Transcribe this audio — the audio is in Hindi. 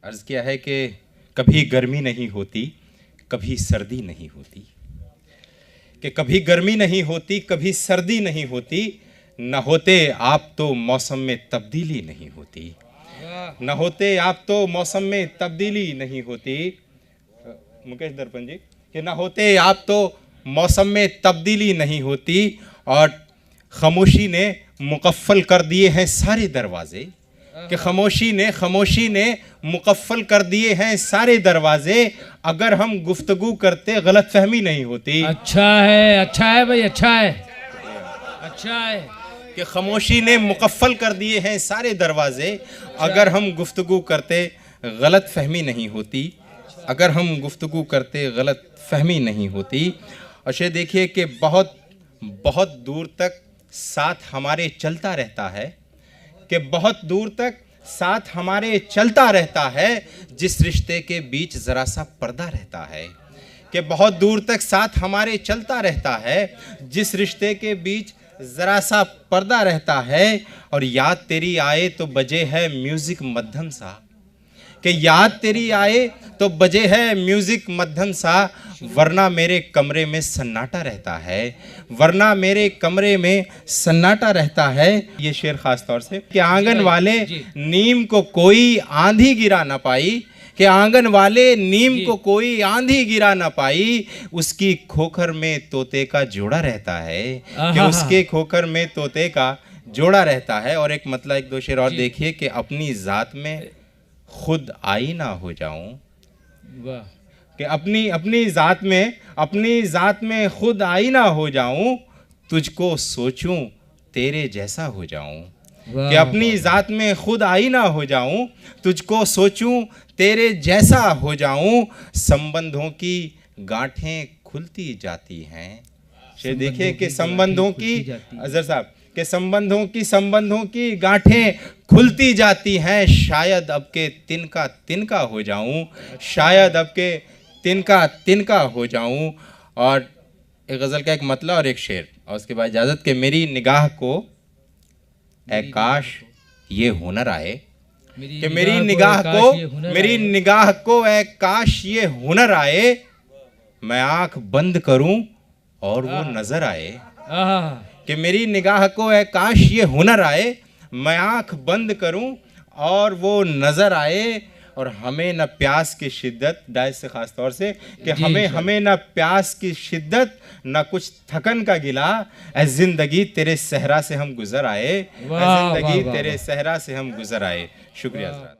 अर्ज़ किया है कि कभी गर्मी नहीं होती, कभी सर्दी नहीं होती, कि कभी गर्मी नहीं होती, कभी सर्दी नहीं होती, न होते आप तो मौसम में तब्दीली नहीं होती, न होते आप तो मौसम में तब्दीली नहीं होती। मुकेश दर्पण जी, कि न होते आप तो मौसम में तब्दीली नहीं होती, और खामोशी ने मुकफ़्फ़ल कर दिए हैं सारे दरवाजे, कि खामोशी ने मुकफ़्फ़ल कर दिए हैं सारे दरवाजे। अगर हम गुफ्तगू करते गलत फहमी नहीं होती। अच्छा है भाई, अच्छा है कि खामोशी ने मुकफ़्फ़ल कर दिए हैं सारे दरवाजे। अगर हम गुफ्तगू करते गलत फहमी नहीं होती, अगर हम गुफ्तगू करते गलत फहमी नहीं होती। और ये देखिए कि बहुत बहुत दूर तक साथ हमारे चलता रहता है, कि बहुत दूर तक साथ हमारे चलता रहता है, जिस रिश्ते के बीच ज़रा सा पर्दा रहता है, कि बहुत दूर तक साथ हमारे चलता रहता है, जिस रिश्ते के बीच ज़रा सा पर्दा रहता है। और याद तेरी आए तो बजे है म्यूज़िक मध्यम सा, कि याद तेरी आए तो बजे है म्यूज़िक मध्यम सा, वरना मेरे कमरे में सन्नाटा रहता है, वरना मेरे कमरे में सन्नाटा रहता है। ये शेर ख़ास तौर से, कि आंगन वाले नीम को कोई आंधी गिरा ना पाई, कि आंगन वाले नीम को कोई आंधी गिरा ना पाई, उसकी खोखर में तोते का जोड़ा रहता है, कि उसके खोखर में तोते का जोड़ा रहता है। और एक मतलब एक दो शेर और देखिए, कि अपनी ज़ात में खुद आई ना हो जाऊं, कि अपनी ज़ात में खुद आई ना हो जाऊं, तुझको सोचूं तेरे जैसा हो जाऊं, कि अपनी ज़ात में खुद आई ना हो जाऊं, तुझको सोचूं तेरे जैसा हो जाऊं। संबंधों की गांठें खुलती जाती हैं। ये देखिए कि संबंधों की, अजहर साहब, के संबंधों की गांठें खुलती जाती हैं। शायद अब के तिनका हो जाऊं, शायद अब के तिनका हो जाऊं। और एक गज़ल का एक मतलब और एक शेर, और उसके बाद इजाज़त, कि मेरी निगाह को ए काश ये हुनर आए, कि मेरी निगाह को ए काश ये हुनर आए, मैं आँख बंद करूं और वो नज़र आए, कि मेरी निगाह को ए काश ये हुनर आए, मैं आँख बंद करूं और वो नज़र आए। और हमें न प्यास की शिद्दत, डाइस से ख़ास तौर से, कि हमें न प्यास की शिद्दत, न कुछ थकन का गिला, ए ज़िंदगी तेरे सहरा से हम गुज़र आए, ए ज़िंदगी तेरे सहरा से हम गुज़र आए। शुक्रिया।